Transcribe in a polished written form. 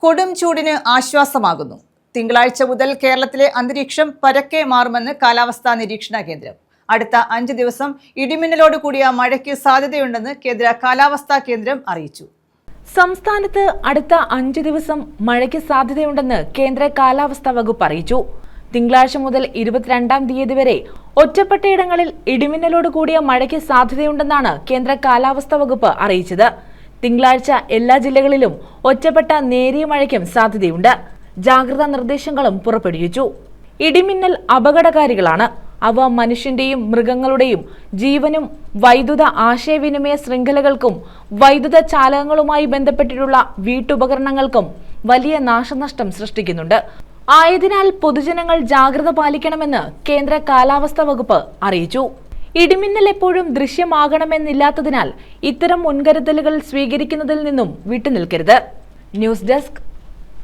കൊടും ചൂടിന് ആശ്വാസമാകുന്നു. തിങ്കളാഴ്ച മുതൽ കേരളത്തിലെ അന്തരീക്ഷം പരക്കെ മാറുമെന്ന് കാലാവസ്ഥാ നിരീക്ഷണ കേന്ദ്രം. അടുത്ത 5 ദിവസം ഇടിമിന്നലോട് കൂടിയ മഴയ്ക്ക് സാധ്യതയുണ്ടെന്ന് കേന്ദ്ര കാലാവസ്ഥാ കേന്ദ്രം അറിയിച്ചു. സംസ്ഥാനത്ത് അടുത്ത 5 ദിവസം മഴയ്ക്ക് സാധ്യതയുണ്ടെന്ന് കേന്ദ്ര കാലാവസ്ഥാ വകുപ്പ് അറിയിച്ചു. തിങ്കളാഴ്ച മുതൽ 22-ാം തീയതി വരെ ഒറ്റപ്പെട്ടയിടങ്ങളിൽ ഇടിമിന്നലോട് കൂടിയ മഴയ്ക്ക് സാധ്യതയുണ്ടെന്നാണ് കേന്ദ്ര കാലാവസ്ഥാ വകുപ്പ് അറിയിച്ചത്. തിങ്കളാഴ്ച എല്ലാ ജില്ലകളിലും ഒറ്റപ്പെട്ട നേരിയ മഴയ്ക്കും സാധ്യതയുണ്ട്. ജാഗ്രതാ നിർദ്ദേശങ്ങളും പുറപ്പെടുവിച്ചു. ഇടിമിന്നൽ അപകടകാരികളാണ്. അവ മനുഷ്യന്റെയും മൃഗങ്ങളുടെയും ജീവനും വൈദ്യുത ആശയവിനിമയ ശൃംഖലകൾക്കും വൈദ്യുത ചാലകങ്ങളുമായി ബന്ധപ്പെട്ടിട്ടുള്ള വീട്ടുപകരണങ്ങൾക്കും വലിയ നാശനഷ്ടം സൃഷ്ടിക്കുന്നുണ്ട്. ആയതിനാൽ പൊതുജനങ്ങൾ ജാഗ്രത പാലിക്കണമെന്ന് കേന്ദ്ര കാലാവസ്ഥാ വകുപ്പ് അറിയിച്ചു. ഇടിമിന്നൽ എപ്പോഴും ദൃശ്യമാകണമെന്നില്ലാത്തതിനാൽ ഇത്തരം മുൻകരുതലുകൾ സ്വീകരിക്കുന്നതിൽ നിന്നും വിട്ടുനിൽക്കരുത്. News desk